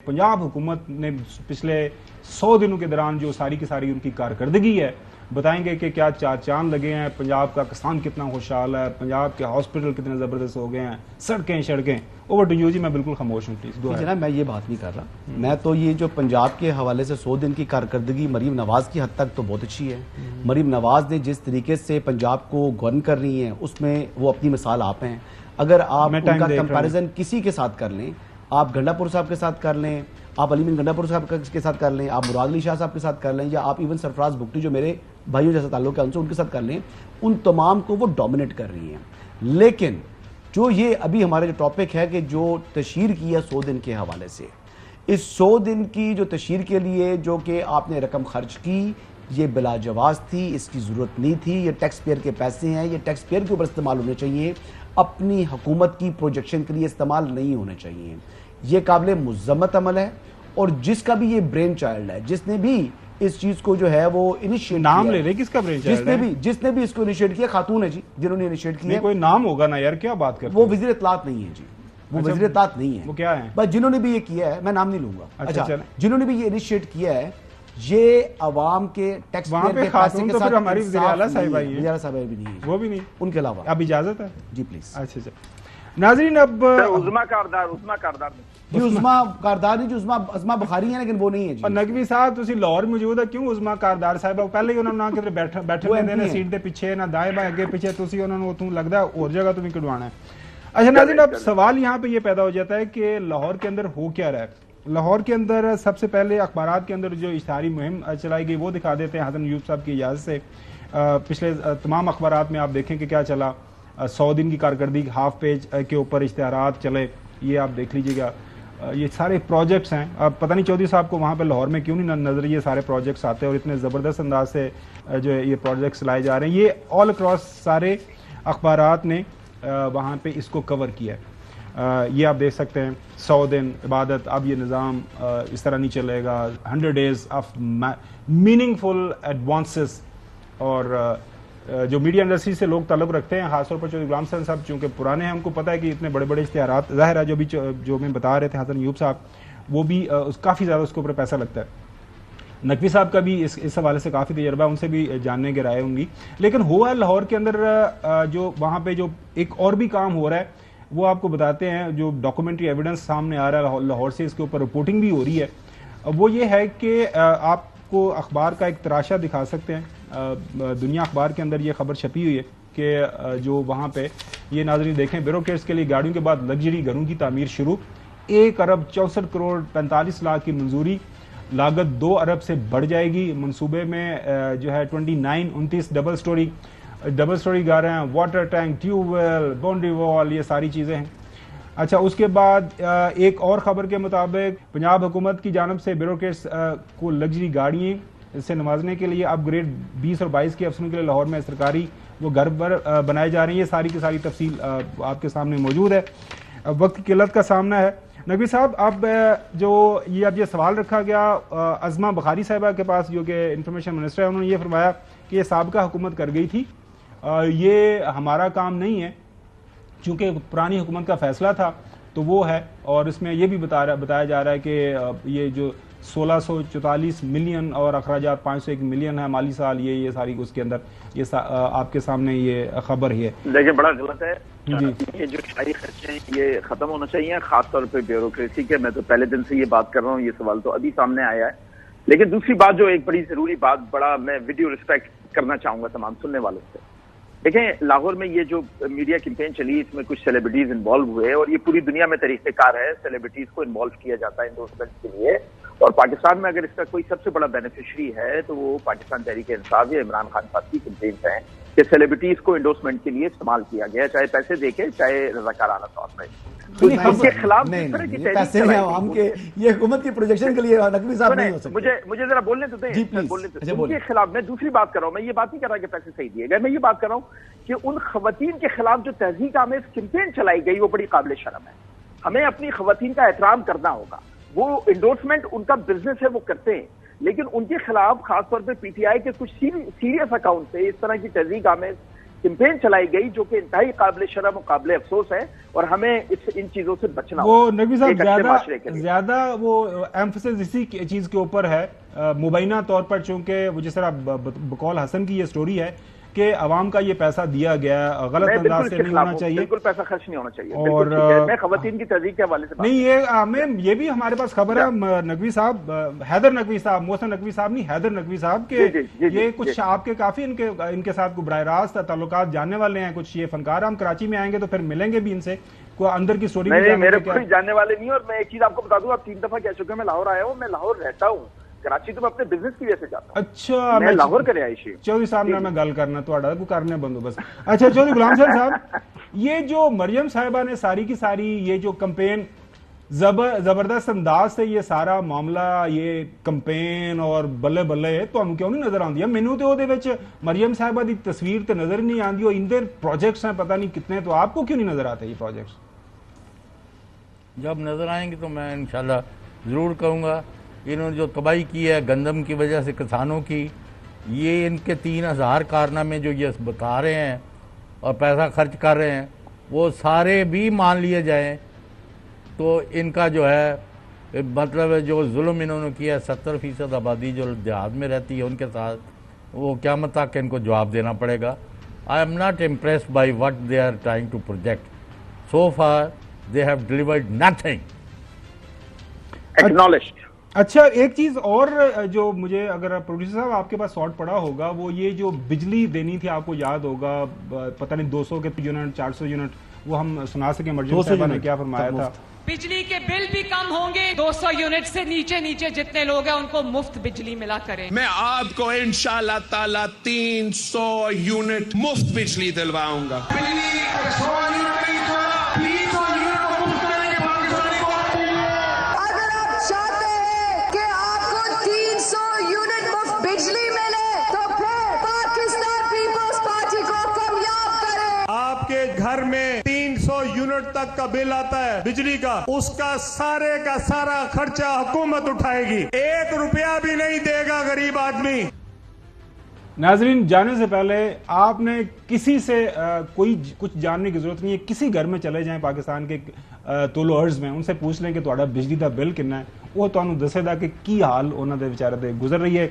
पंजाब हुकूमत ने पिछले 100 दिनों के दौरान जो सारी की सारी उनकी कारकर्दगी है, बताएंगे कि क्या चार चांद लगे हैं, पंजाब का किसान कितना खुशहाल है, पंजाब के हॉस्पिटल कितने ज़बरदस्त हो गए हैं, सड़कें। ओवर टू यू जी, मैं बिल्कुल खामोश हूँ, प्लीज़। जनाब मैं ये बात नहीं कर रहा, मैं तो ये जो पंजाब के हवाले से 100 दिन की कारकर्दगी मरीम नवाज़ की हद तक तो बहुत अच्छी है। मरीम नवाज़ ने जिस तरीके से पंजाब को गवर्न कर रही हैं उसमें वो अपनी मिसाल आप हैं। अगर आप उनका कंपैरिजन किसी के साथ कर लें, आप गंडापुर साहब के साथ कर लें, आप अली बिन गंडापुर साहब के साथ कर लें, आप मुराद अली शाह साहब के साथ कर लें, या आप इवन सरफराज बुगटी जो मेरे भाइयों जैसा ताल्लुक है उनसे उनके साथ कर लें, उन तमाम को वो डोमिनेट कर रही हैं। लेकिन जो ये अभी हमारे जो टॉपिक है कि जो तशहीर की है 100 दिन के हवाले से, इस 100 दिन की जो तशहीर के लिए जो कि आपने रकम खर्च की, ये बिलाजवाज थी, इसकी ज़रूरत नहीं थी। ये टैक्स पेयर के पैसे हैं, ये टैक्स पेयर के ऊपर इस्तेमाल होने चाहिए, अपनी हुकूमत की प्रोजेक्शन के लिए इस्तेमाल नहीं होने चाहिए। ये काबिल मुज़म्मत अमल है, और जिसका भी ये ब्रेन चाइल्ड है, जिसने भी इस चीज को जो है वो इनिशिएट नाम ले रहे किसका ब्रेन चाइल्ड है? जिसने भी इसको इनिशिएट किया खातून है जी, जिन्होंने इनिशिएट किया। कोई नाम होगा ना यार, क्या बात करते वो वज़ीर इत्तलात नहीं है जी, वो वज़ीर इत्तलात नहीं है। वो क्या है? बस जिन्होंने भी ये किया है, मैं नाम नहीं लूंगा। अच्छा, जिन्होंने भी ये इनिशिएट किया है, ये अवाम के टैक्स पेयर के पैसे के साथ हमारी वज़ीर आला साहिबा ही है, वज़ीर आला साहिबा भी नहीं है, वो भी नहीं, उनके अलावा। अब इजाजत है जी प्लीज। अच्छा नाज़रीन, अब उज़मा कारदार जी, उज़मा कारदार जी, उज़मा बुखारी है, लेकिन वो नहीं है जी। नकवी साहब तुसी लाहौर मौजूद है, क्यों उज़मा कारदार साहब पहले ही उन्होंने ना किधर बैठने देने सीट दे पीछे, ना दाएं बाएं अगे पीछे, तुसी उन्होंने तू लगदा है और जगह तुम्हें कढवाना है। अच्छा नाज़रीन, अब सवाल यहाँ पे ये पैदा हो जाता है कि लाहौर के अंदर हो क्या रहा है। लाहौर के अंदर सबसे पहले अखबारात के अंदर जो इश्तिहारी मुहिम चलाई गई वो दिखा देते हैं हसन अयूब साहब की इजाज़त से। पिछले तमाम अखबारात में आप देखें कि क्या चला, 100 दिन की कारकर्दगी हाफ पेज के ऊपर इश्तिहारात चले, ये आप देख लीजिएगा। ये सारे प्रोजेक्ट्स हैं। अब पता नहीं चौधरी साहब को वहाँ पे लाहौर में क्यों नहीं नजर ये सारे प्रोजेक्ट्स आते हैं और इतने ज़बरदस्त अंदाज से जो है ये प्रोजेक्ट्स लाए जा रहे हैं। ये ऑल अक्रॉस सारे अखबारात ने वहाँ पे इसको कवर किया है। ये आप देख सकते हैं, 100 दिन इबादत, अब ये निज़ाम इस तरह नहीं चलेगा, 100 डेज़ ऑफ मीनिंगफुल एडवांसेस। और जो मीडिया इंडस्ट्री से लोग ताल्लुक़ रखते हैं, खासतौर पर चौधरी गुलाम हसन साहब चूँकि पुराने हैं, हमको पता है कि इतने बड़े बड़े इश्तिहारात, ज़ाहिर है जो मैं बता रहे थे हसन अयूब साहब, वो भी काफ़ी ज़्यादा उसके ऊपर पैसा लगता है। नकवी साहब का भी इस हवाले से काफ़ी तजर्बा, उनसे भी जानने के राय होंगी। लेकिन हुआ लाहौर के अंदर जो वहाँ पर जो एक और भी काम हो रहा है वो आपको बताते हैं। जो डॉक्यूमेंट्री एविडेंस सामने आ रहा है लाहौर से, इसके ऊपर रिपोर्टिंग भी हो रही है। वो ये है कि आपको अखबार का एक तराशा दिखा सकते हैं। दुनिया अखबार के अंदर ये खबर छपी हुई है कि जो वहाँ पे ये नाज़रीन देखें, ब्यूरोक्रेट्स के लिए गाड़ियों के बाद लग्जरी घरों की तामीर शुरू, 1 अरब 64 करोड़ 45 लाख की मंजूरी, लागत 2 अरब से बढ़ जाएगी। मंसूबे में जो है 29-29 डबल स्टोरी गा रहे हैं, water tank, tubewell, boundary wall, ये सारी चीज़ें हैं। अच्छा, उसके बाद एक और खबर के मुताबिक पंजाब हुकूमत की जानब से ब्यूरोक्रेट्स को लग्जरी गाड़ियाँ से नवाजने के लिए अपग्रेड 20 और 22 के अफसरों के लिए लाहौर में सरकारी वो घर पर बनाए जा रहे हैं। ये सारी की सारी तफसील आपके सामने मौजूद है। वक्त की किल्लत का सामना है। नकवी साहब, अब ये सवाल रखा गया अज़मा बुखारी साहिबा के पास, जो कि इंफॉर्मेशन मिनिस्टर है, उन्होंने ये फरमाया कि ये साबिका हुकूमत कर गई थी, ये हमारा काम नहीं है, चूँकि पुरानी हुकूमत का फैसला था तो वो है। और इसमें यह भी बताया जा रहा है कि ये जो 1644 मिलियन और अखराजात 501 मिलियन है माली साल, ये सारी उसके अंदर ये आपके सामने ये खबर है। देखिए, बड़ा गलत है जी। ये जो शाही खर्चे हैं ये खत्म होना चाहिए, खासतौर पे ब्यूरोक्रेसी के। मैं तो पहले दिन से ये बात कर रहा हूँ, ये सवाल तो अभी सामने आया है। लेकिन दूसरी बात, जो एक बड़ी जरूरी बात, मैं वीडियो रिस्पेक्ट करना चाहूंगा तमाम सुनने वालों से। देखें, लाहौर में ये जो मीडिया कैंपेन चली, इसमें कुछ सेलिब्रिटीज इन्वॉल्व हुए, और ये पूरी दुनिया में तरीक़ेकार है, सेलिब्रिटीज को इन्वॉल्व किया जाता है एंडोर्समेंट के लिए। और पाकिस्तान में अगर इसका कोई सबसे बड़ा बेनिफिशरी है तो वो पाकिस्तान तहरीक इंसाफ या इमरान खान साहब की कैंपेन है कि सेलिब्रिटीज को एंडोर्समेंट के लिए इस्तेमाल किया गया, चाहे पैसे देके, चाहे रज़ाकाराना तौर पर। उनके खिलाफ ये हुकूमत की प्रोजेक्शन के लिए नकवी साहब नहीं हो सकते। मुझे जरा बोलने तो दें, उनके खिलाफ मैं दूसरी बात कर रहा हूँ। मैं ये बात नहीं कर रहा कि पैसे सही दिए गए, मैं ये बात कर रहा हूँ कि उन खवातीन के खिलाफ जो तहज़ीक आमेज़ कैंपेन चलाई गई वो बड़ी काबिल शर्म है। हमें अपनी खवातीन का एहतराम करना होगा। वो इंडोर्समेंट उनका बिजनेस है, वो करते हैं, लेकिन उनके खिलाफ खासतौर पे पीटीआई के कुछ सीरियस अकाउंट से इस तरह की तहज़ीक आमेज़ कैंपेन चलाई गई जो कि इंतहाई काबिल शर्म और काबिल अफसोस है, और हमें इन चीजों से बचना वो होगा। नकवी साहब एक अच्छे माशरे के लिए। ज्यादा वो एम्फेसिस इसी चीज के ऊपर है, मुबैना तौर पर, चूंकि वो जिस तरह बकौल हसन की ये स्टोरी है कि अवाम का ये पैसा दिया गया गलत अंदाज से नहीं होना चाहिए, बिल्कुल पैसा खर्च नहीं होना चाहिए। और मैं खवातीन की तहजीब के हवाले से नहीं, ये भी हमारे पास खबर है नकवी साहब, हैदर नकवी साहब, मोहसिन नकवी साहब नहीं, हैदर नकवी साहब के ये कुछ आपके काफी इनके साथ को बराह रास्त ताल्लुकात जानने वाले हैं कुछ ये फनकार। हम कराची में आएंगे तो फिर मिलेंगे भी इनसे, कोई अंदर की स्टोरी नहीं, मेरे कोई जानने वाले नहीं। और मैं एक चीज आपको बता दूं, आप 3 दफा कह चुके हैं मैं लाहौर आया हूँ, मैं लाहौर रहता हूँ, कराची तो मैं अपने बिजनेस की वजह से जाता हूं। अच्छा, मैं लाहौर करे आयशी चौधरी साहब ने मैं गल करना थोड़ा को करने बंदोबस्त। अच्छा चौधरी गुलाम साहब, ये जो मरियम साहिबा ने सारी की सारी ये जो कैंपेन जबरदस्त अंदाज से ये सारा मामला ये कैंपेन और बल्ले बल्ले ਤੁਹਾਨੂੰ क्यों नहीं नजर आती? मैनू तो ਉਹਦੇ ਵਿੱਚ मरियम साहिबा की तस्वीर तो नजर नहीं आती, और इनके प्रोजेक्ट्स हैं पता नहीं कितने, तो आपको क्यों नहीं नजर आते ये प्रोजेक्ट्स? जब नजर आएंगे तो मैं इंशाल्लाह जरूर कहूँगा। इन्होंने जो तबाही की है गंदम की वजह से किसानों की, ये इनके 3000 कारनामे जो ये बता रहे हैं और पैसा खर्च कर रहे हैं, वो सारे भी मान लिए जाएं तो इनका जो है मतलब जो जुल्म इन्होंने किया है, 70% आबादी जो देहात में रहती है उनके साथ, वो क़यामत तक इनको जवाब देना पड़ेगा। I am not impressed by what they are trying to project, so far they have delivered nothing. Acknowledged. अच्छा, एक चीज और जो मुझे, अगर प्रोड्यूसर साहब आपके पास शॉर्ट पड़ा होगा, वो ये जो बिजली देनी थी, आपको याद होगा, पता नहीं 200 के यूनिट 400 यूनिट, वो हम सुना सके मर्जिम साहब ने क्या फरमाया था? बिजली के बिल भी कम होंगे, 200 यूनिट से नीचे जितने लोग हैं उनको मुफ्त बिजली मिला करें। मैं आपको इंशाल्लाह ताला 300 यूनिट मुफ्त बिजली दिलवाऊंगा। अगर आप चाहते हैं कि आपको 300 यूनिट मुफ्त बिजली मिले तो फिर पाकिस्तान पीपल्स पार्टी को कामयाब करें। आपके घर में 300 यूनिट तक का बिल आता है बिजली का, उसका सारे का सारा खर्चा हुकूमत उठाएगी, 1 रुपया भी नहीं देगा गरीब आदमी। नाजरीन, जाने से पहले आपने किसी से कोई कुछ जानने की जरूरत नहीं है, किसी घर में चले जाएं पाकिस्तान के तोलो अर्ज में, उनसे पूछ लें कि तुम्हारा बिजली का बिल कितना है, वो ਤੁਹਾਨੂੰ ਦੱਸੇਗਾ कि की हाल उन्होंने बेचारे गुजर रही है।